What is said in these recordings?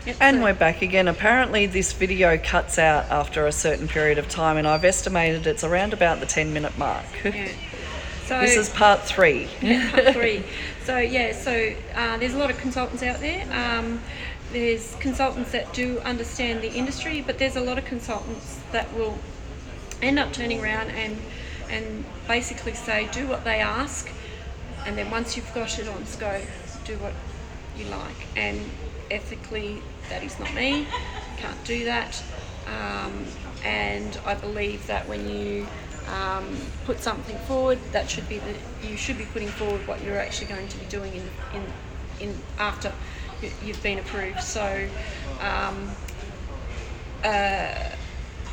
Yep, And so- we're back again. Apparently this video cuts out after a certain period of time, and I've estimated it's around about the 10-minute mark. Yeah. So This is part 3. part 3. So there's a lot of consultants out there. There's consultants that do understand the industry, but there's a lot of consultants that will end up turning around and basically say, do what they ask, and then once you've got it on SCO, do what you like. And ethically, that is not me. Can't do that. And I believe that when you put something forward, that should be you should be putting forward what you're actually going to be doing in after you've been approved. So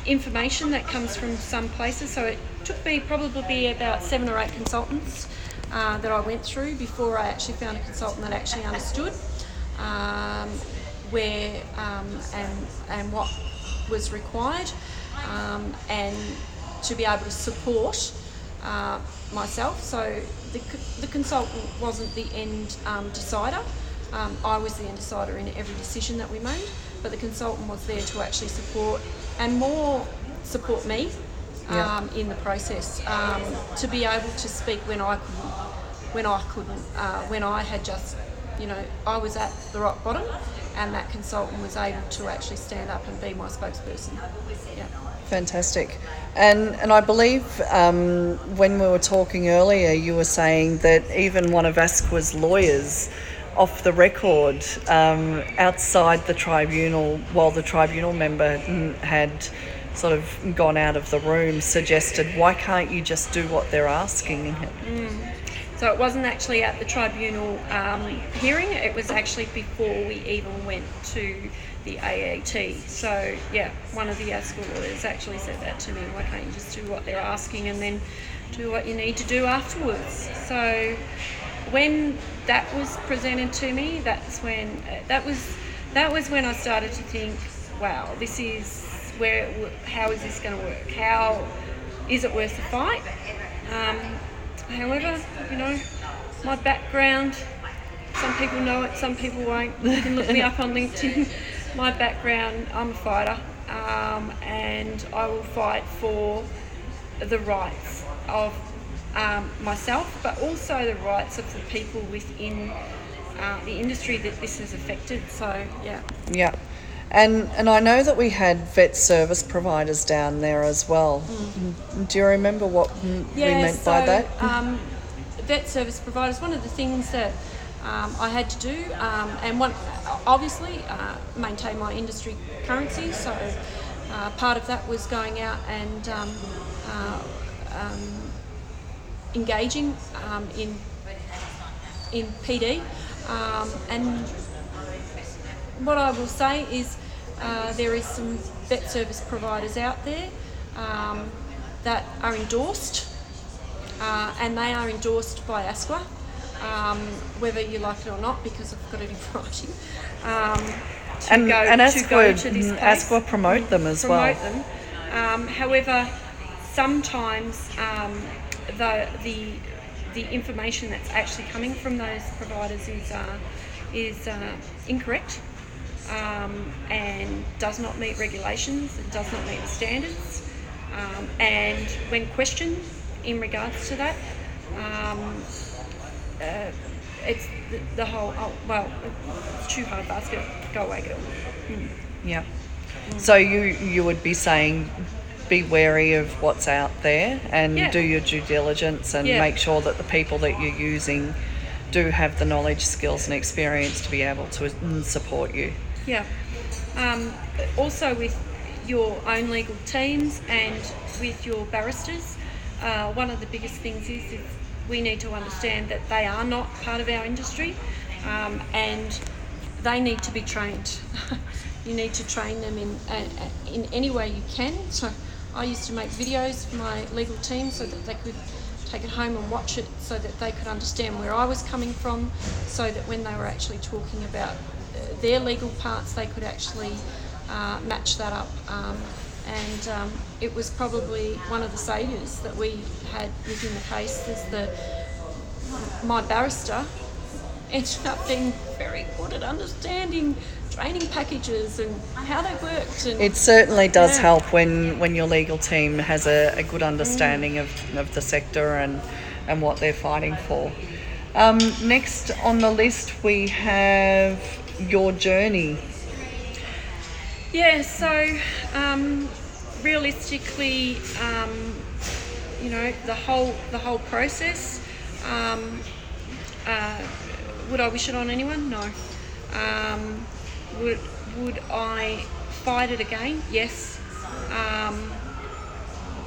information that comes from some places. So it took me probably about 7 or 8 consultants that I went through before I actually found a consultant that actually understood where and what was required, and to be able to support myself. So the consultant wasn't the end decider. I was the end decider in every decision that we made, but the consultant was there to actually support and more support me in the process, to be able to speak when I couldn't, when I had just, I was at the rock bottom, and that consultant was able to actually stand up and be my spokesperson. Yeah. Fantastic. And I believe when we were talking earlier, you were saying that even one of ASQA's lawyers off the record outside the tribunal, while the tribunal member had sort of gone out of the room, suggested, why can't you just do what they're asking? So it wasn't actually at the tribunal hearing, it was actually before we even went to the AAT. So yeah, one of the ASQA lawyers actually said that to me, why can't you just do what they're asking and then do what you need to do afterwards? So when that was presented to me, that's when that was when I started to think, wow, this is how is this going to work? How is it worth the fight? However, my background, some people know it, some people won't. You can look me up on LinkedIn. My background, I'm a fighter, and I will fight for the rights of myself, but also the rights of the people within the industry that this has affected. So, yeah. Yeah. And I know that we had vet service providers down there as well. Do you remember what we meant by that? Vet service providers, one of the things that I had to do, and one, obviously, maintain my industry currency. So part of that was going out and engaging in PD, and what I will say is there is some vet service providers out there that are endorsed, and they are endorsed by ASQA, whether you like it or not, because I've got it in writing. And ASQA promote them as well. However, sometimes the information that's actually coming from those providers is incorrect, and does not meet regulations, it does not meet the standards, and when questioned in regards to that, it's the whole, it's too hard basket, go away girl. Yeah. So you would be saying, be wary of what's out there and do your due diligence and make sure that the people that you're using do have the knowledge, skills and experience to be able to support you. Yeah. Also with your own legal teams and with your barristers, one of the biggest things is we need to understand that they are not part of our industry, and they need to be trained. You need to train them in any way you can. So I used to make videos for my legal team so that they could take it home and watch it, so that they could understand where I was coming from, so that when they were actually talking about their legal parts, they could actually match that up. And it was probably one of the saviours that we had within the case, is my barrister ended up being very good at understanding training packages and how they worked. And it certainly does help when your legal team has a good understanding of the sector and what they're fighting for. Next on the list we have your journey. Yeah, so realistically, the whole process. Would I wish it on anyone? No. Would I fight it again? Yes.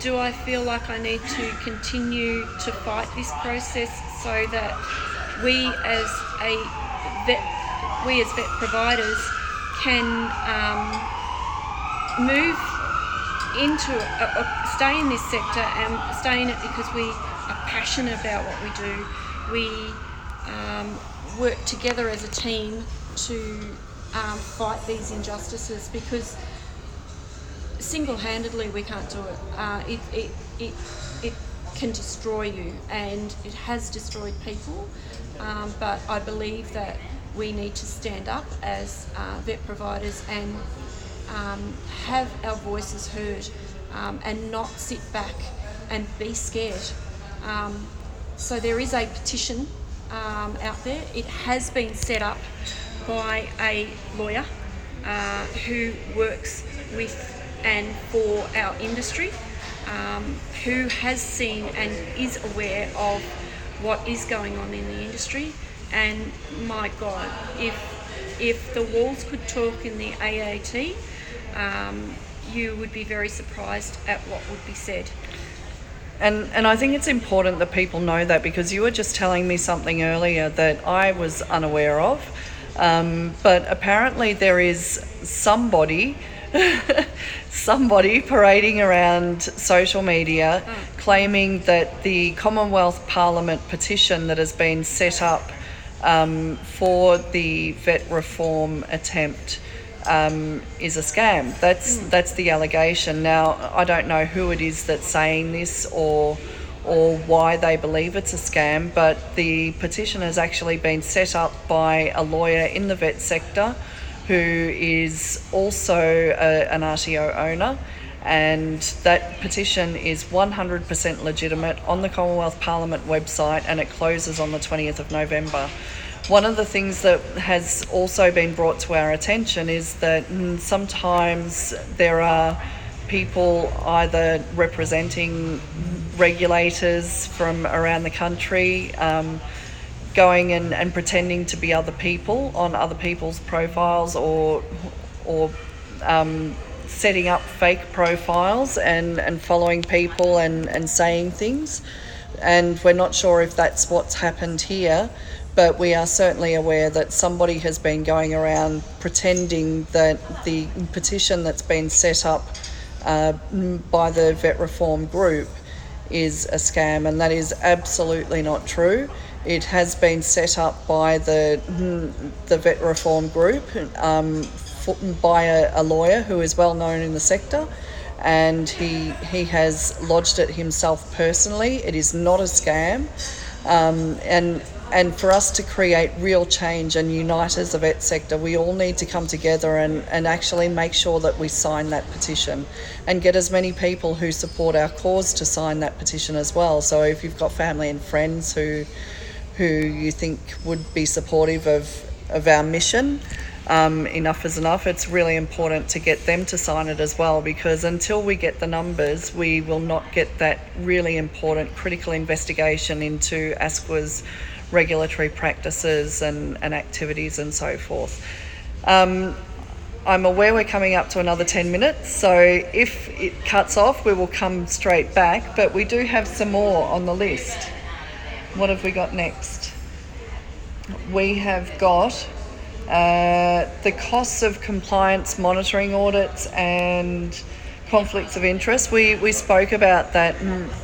Do I feel like I need to continue to fight this process so that we as vet providers can move into stay in this sector and stay in it because we are passionate about what we do. We work together as a team to fight these injustices, because single-handedly we can't do it. It can destroy you, and it has destroyed people, but I believe that we need to stand up as vet providers and have our voices heard, and not sit back and be scared. So there is a petition out there. It has been set up by a lawyer who works with and for our industry, who has seen and is aware of what is going on in the industry. And my God, if the walls could talk in the AAT, you would be very surprised at what would be said. And I think it's important that people know that, because you were just telling me something earlier that I was unaware of. But apparently there is somebody parading around social media claiming that the Commonwealth Parliament petition that has been set up for the vet reform attempt is a scam. That's the allegation. Now, I don't know who it is that's saying this or why they believe it's a scam, but the petition has actually been set up by a lawyer in the vet sector who is also an RTO owner, and that petition is 100% legitimate on the Commonwealth Parliament website, and it closes on the 20th of November. One of the things that has also been brought to our attention is that sometimes there are people either representing regulators from around the country going and pretending to be other people on other people's profiles, or setting up fake profiles and following people and saying things. And we're not sure if that's what's happened here, but we are certainly aware that somebody has been going around pretending that the petition that's been set up by the Vet Reform Group is a scam, and that is absolutely not true. It has been set up by the Vet Reform Group by a lawyer who is well known in the sector, and he has lodged it himself personally. It is not a scam, and for us to create real change and unite as a vet sector, we all need to come together and actually make sure that we sign that petition and get as many people who support our cause to sign that petition as well. So if you've got family and friends who you think would be supportive of our mission, enough is enough. It's really important to get them to sign it as well, because until we get the numbers, we will not get that really important critical investigation into ASQA's regulatory practices and activities and so forth. I'm aware we're coming up to another 10 minutes, so if it cuts off, we will come straight back, but we do have some more on the list. What have we got next? We have got the costs of compliance monitoring audits and conflicts of interest. We spoke about that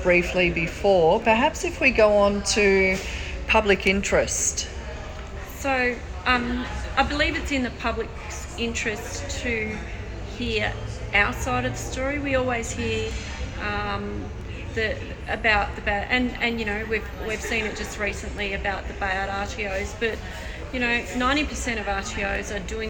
briefly before. Perhaps if we go on to public interest. So I believe it's in the public's interest to hear our side of the story. We always hear about the bad, and you know we've seen it just recently about the bad RTOs, but You know, 90% of RTOs are doing